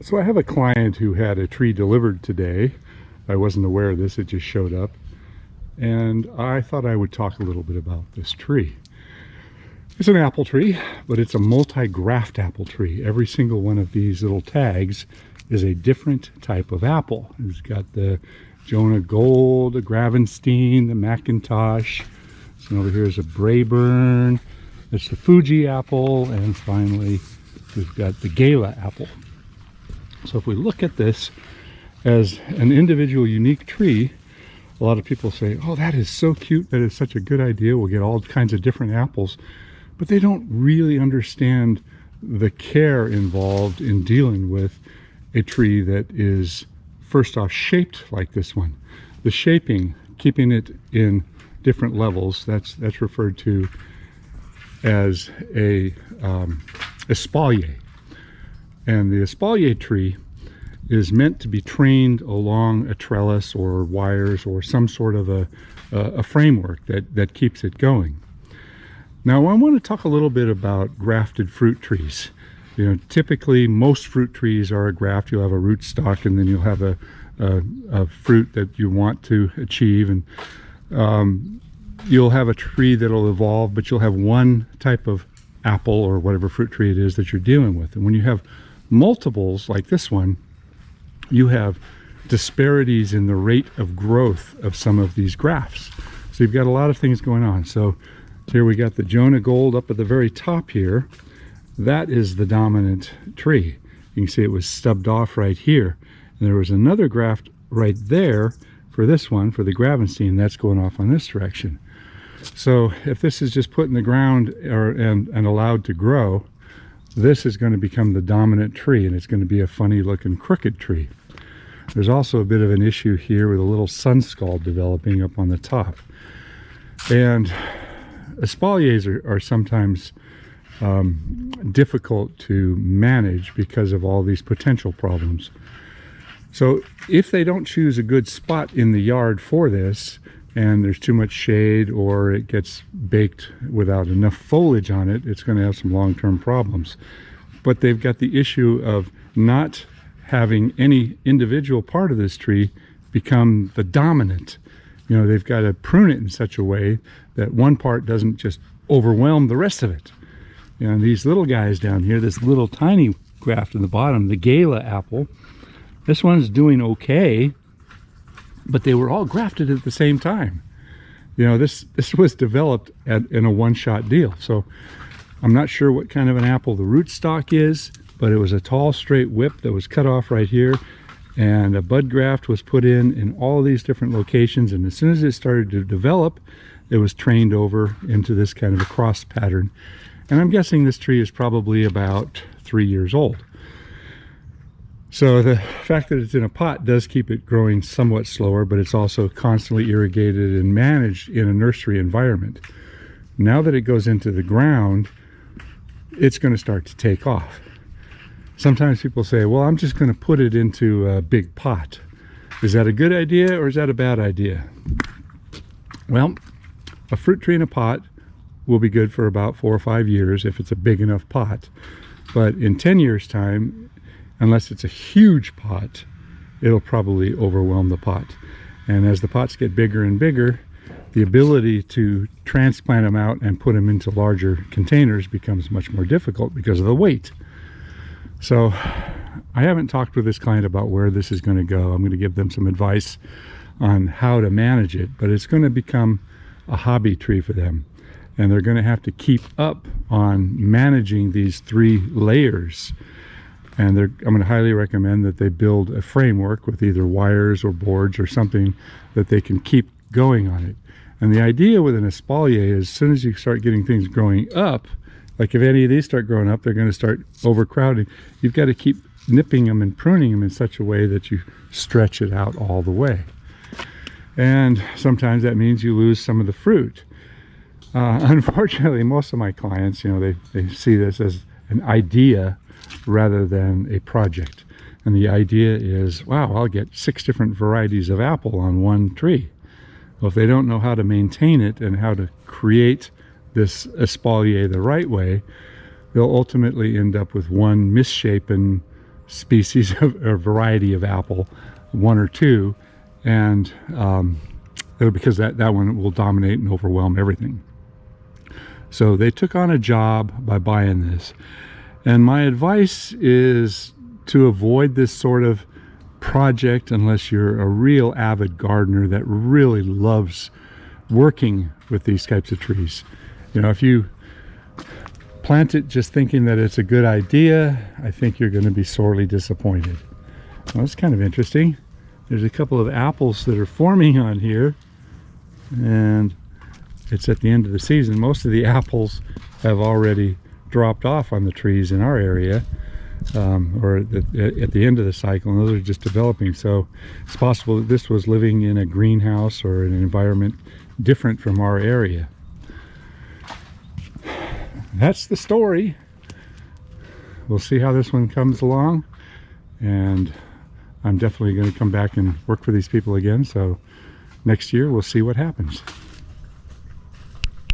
So I have a client who had a tree delivered today. I wasn't aware of this, it just showed up. And I thought I would talk a little bit about this tree. It's an apple tree, but it's a multi-graft apple tree. Every single one of these little tags is a different type of apple. It's got the Jonah Gold, the Gravenstein, the Macintosh. So over here is a Brayburn. It's the Fuji apple, and finally we've got the Gala apple. So if we look at this as an individual unique tree, a lot of people say, oh, that is so cute, that is such a good idea, we'll get all kinds of different apples. But they don't really understand the care involved in dealing with a tree that is first off shaped like this one. The shaping, keeping it in different levels, that's referred to as a espalier. And the espalier tree is meant to be trained along a trellis or wires or some sort of a framework that keeps it going. Now I want to talk a little bit about grafted fruit trees. You know, typically most fruit trees are a graft. You'll have a root stock and then you'll have a fruit that you want to achieve, and you'll have a tree that'll evolve, but you'll have one type of apple or whatever fruit tree it is that you're dealing with. And when you have multiples like this one, you have disparities in the rate of growth of some of these grafts. So you've got a lot of things going on. So here we got the Jonah Gold up at the very top here. That is the dominant tree. You can see it was stubbed off right here. And there was another graft right there for this one, for the Gravenstein, that's going off on this direction. So if this is just put in the ground and allowed to grow, this is going to become the dominant tree, and it's going to be a funny looking crooked tree. There's also a bit of an issue here with a little sun scald developing up on the top. And espaliers are sometimes difficult to manage because of all these potential problems. So if they don't choose a good spot in the yard for this, and there's too much shade or it gets baked without enough foliage on it, it's going to have some long-term problems. But they've got the issue of not having any individual part of this tree become the dominant. You know, they've got to prune it in such a way that one part doesn't just overwhelm the rest of it. You know, these little guys down here, this little tiny graft in the bottom, the Gala apple, this one's doing okay, but they were all grafted at the same time. You know, this was developed in a one-shot deal. So I'm not sure what kind of an apple the rootstock is, but it was a tall straight whip that was cut off right here, and a bud graft was put in all of these different locations, and as soon as it started to develop, it was trained over into this kind of a cross pattern. And I'm guessing this tree is probably about 3 years old. So the fact that it's in a pot does keep it growing somewhat slower, but it's also constantly irrigated and managed in a nursery environment. Now that it goes into the ground, it's going to start to take off. Sometimes people say, well, I'm just going to put it into a big pot. Is that a good idea or is that a bad idea? Well, a fruit tree in a pot will be good for about 4 or 5 years if it's a big enough pot. But in 10 years' time, unless it's a huge pot, it'll probably overwhelm the pot. And as the pots get bigger and bigger, the ability to transplant them out and put them into larger containers becomes much more difficult because of the weight. So I haven't talked with this client about where this is going to go. I'm going to give them some advice on how to manage it, but it's going to become a hobby tree for them. And they're going to have to keep up on managing these 3 layers. And I'm going to highly recommend that they build a framework with either wires or boards or something that they can keep going on it. And the idea with an espalier is as soon as you start getting things growing up, like if any of these start growing up, they're going to start overcrowding. You've got to keep nipping them and pruning them in such a way that you stretch it out all the way. And sometimes that means you lose some of the fruit. Unfortunately, most of my clients, you know, they see this as an idea rather than a project. And the idea is, wow, I'll get 6 different varieties of apple on one tree. Well, if they don't know how to maintain it and how to create this espalier the right way, they'll ultimately end up with one misshapen species of a variety of apple, one or two, and because that one will dominate and overwhelm everything. So they took on a job by buying this. And my advice is to avoid this sort of project unless you're a real avid gardener that really loves working with these types of trees. You know, if you plant it just thinking that it's a good idea, I think you're going to be sorely disappointed. Well, that's kind of interesting. There's a couple of apples that are forming on here, and it's at the end of the season. Most of the apples have already dropped off on the trees in our area, or at the end of the cycle, and those are just developing. So it's possible that this was living in a greenhouse or an environment different from our area. That's the story. We'll see how this one comes along, and I'm definitely going to come back and work for these people again. So next year we'll see what happens.